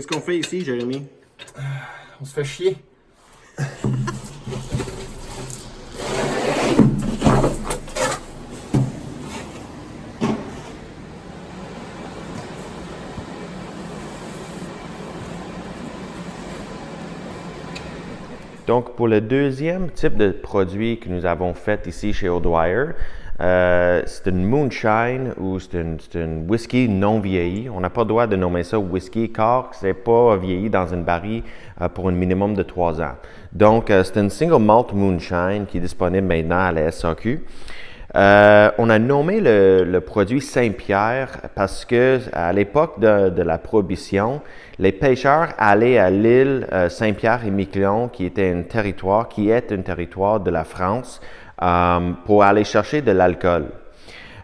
Qu'est-ce qu'on fait ici, Jérémy? On se fait chier. Donc, pour le deuxième type de produit que nous avons fait ici chez O'Dwyer, c'est une moonshine ou c'est une whisky non vieillie. On n'a pas le droit de nommer ça whisky car c'est pas vieilli dans une barrique pour un minimum de 3 ans. Donc, c'est une single malt moonshine qui est disponible maintenant à la SAQ. On a nommé le produit Saint-Pierre parce que à l'époque de la Prohibition, les pêcheurs allaient à l'île Saint-Pierre-et-Miquelon, qui est un territoire de la France, pour aller chercher de l'alcool.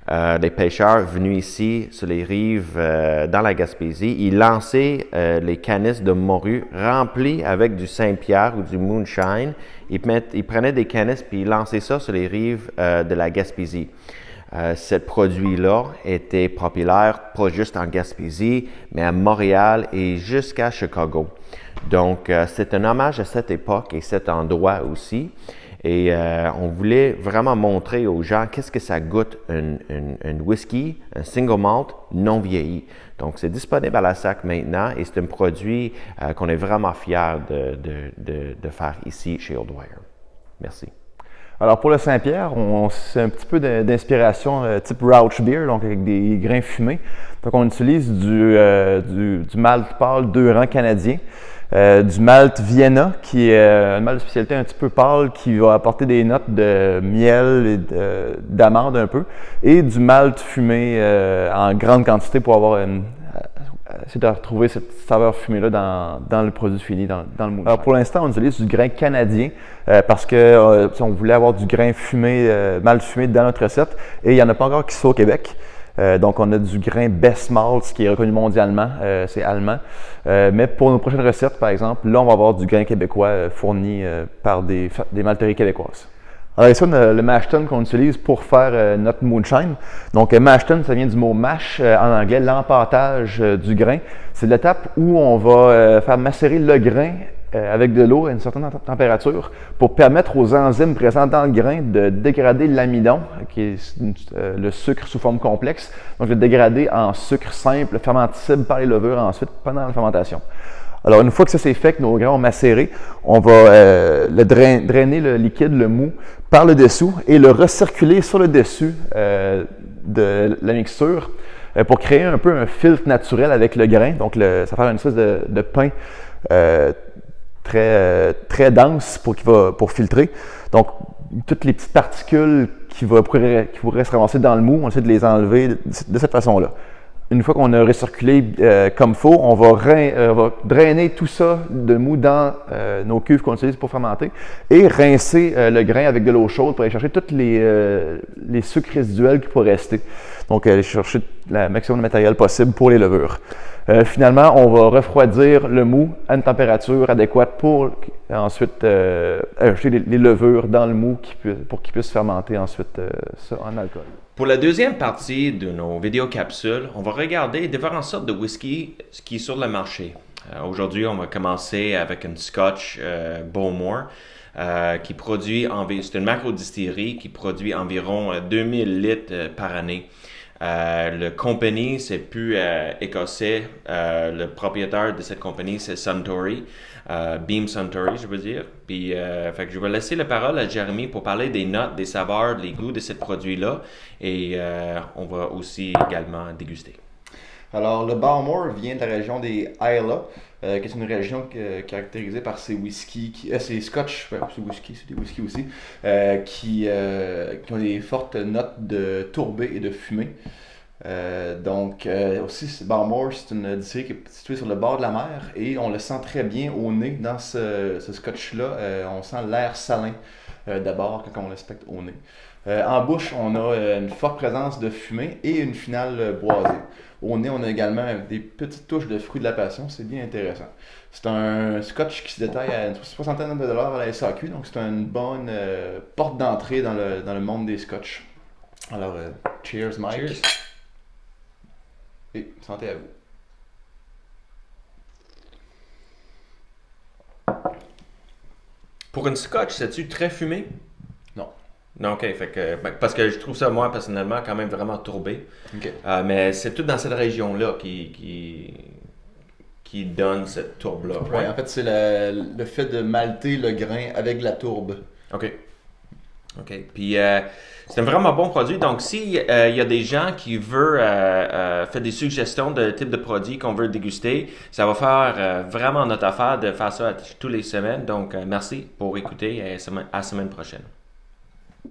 Les pêcheurs venus ici sur les rives dans la Gaspésie, ils lançaient les canisses de morue remplies avec du Saint-Pierre ou du moonshine. Ils prenaient des canisses puis ils lançaient ça sur les rives de la Gaspésie. Ce produit-là était populaire pas juste en Gaspésie, mais à Montréal et jusqu'à Chicago. Donc, c'est un hommage à cette époque et cet endroit aussi. Et on voulait vraiment montrer aux gens qu'est-ce que ça goûte un whisky, un single malt non vieilli. Donc, c'est disponible à la SAQ maintenant et c'est un produit qu'on est vraiment fiers de faire ici chez O'Dwyer. Merci. Alors pour le Saint-Pierre, c'est un petit peu d'inspiration type Rauch Beer, donc avec des grains fumés. Donc on utilise du malt pâle 2 rangs canadien, du malt Vienna, qui est un malt de spécialité un petit peu pâle, qui va apporter des notes de miel et d'amande un peu, et du malt fumé en grande quantité pour avoir essayer de retrouver cette saveur fumée-là dans le produit fini, dans le moonshine. Alors pour l'instant, on utilise du grain canadien parce que on voulait avoir du grain fumé, mal fumé dans notre recette et il n'y en a pas encore qui sont au Québec. Donc on a du grain Best Malts qui est reconnu mondialement, c'est allemand. Mais pour nos prochaines recettes, par exemple, là on va avoir du grain québécois fourni par des malteries québécoises. Alors ici, on a le mash tun qu'on utilise pour faire notre moonshine. Donc mash tun, ça vient du mot mash en anglais, l'empâtage du grain. C'est l'étape où on va faire macérer le grain avec de l'eau à une certaine température pour permettre aux enzymes présents dans le grain de dégrader l'amidon, qui est le sucre sous forme complexe, donc le dégrader en sucre simple, fermenticible par les levures ensuite pendant la fermentation. Alors, une fois que ça c'est fait, que nos grains ont macéré, on va drainer le liquide, le mou, par le dessous et le recirculer sur le dessus de la mixture pour créer un peu un filtre naturel avec le grain. Donc, ça va faire une espèce de pain très dense pour filtrer. Donc, toutes les petites particules qui pourraient se ramasser dans le mou, on essaie de les enlever de cette façon-là. Une fois qu'on a recirculé comme il faut, on va drainer tout ça de mou dans nos cuves qu'on utilise pour fermenter et rincer le grain avec de l'eau chaude pour aller chercher tous les sucres résiduels qui pourraient rester. Donc, aller chercher le maximum de matériel possible pour les levures. Finalement, on va refroidir le mou à une température adéquate pour ensuite ajouter les levures dans le mou pour qu'ils puissent fermenter ensuite ça en alcool. Pour la deuxième partie de nos vidéocapsules, on va regarder différentes sortes de whisky qui sont sur le marché. Aujourd'hui, on va commencer avec une Scotch Bowmore qui produit c'est une macro-distillerie qui produit environ 2000 litres par année. Le compagnie, c'est plus écossais. Le propriétaire de cette compagnie, c'est Suntory. Beam Suntory, je veux dire. Puis, fait que je vais laisser la parole à Jérémy pour parler des notes, des saveurs, des goûts de ce produit-là. Et on va aussi également déguster. Alors, le Bowmore vient de la région des Islay, qui est une région caractérisée par ses whisky, ses scotch, c'est whisky, c'est des whisky aussi, qui ont des fortes notes de tourbé et de fumée. Aussi, Bowmore, c'est une distillerie qui est située sur le bord de la mer et on le sent très bien au nez dans ce scotch-là. On sent l'air salin d'abord quand on l'inspecte au nez. En bouche, on a une forte présence de fumée et une finale boisée. Au nez, on a également des petites touches de fruits de la passion, c'est bien intéressant. C'est un scotch qui se détaille à une soixantaine de dollars à la SAQ, donc c'est une bonne porte d'entrée dans le monde des scotch. Alors, cheers Mike. Cheers. Et santé à vous. Pour une scotch, c'est-tu très fumé? Non. Non, ok. Fait que, parce que je trouve ça, moi, personnellement, quand même vraiment tourbé. OK. Mais c'est tout dans cette région-là qui donne cette tourbe-là. Ouais, Right? en fait, c'est le fait de malter le grain avec de la tourbe. OK. OK. Puis, c'est un vraiment bon produit. Donc, s'il y a des gens qui veulent faire des suggestions de type de produits qu'on veut déguster, ça va faire vraiment notre affaire de faire ça toutes les semaines. Donc, merci pour écouter et à la semaine prochaine.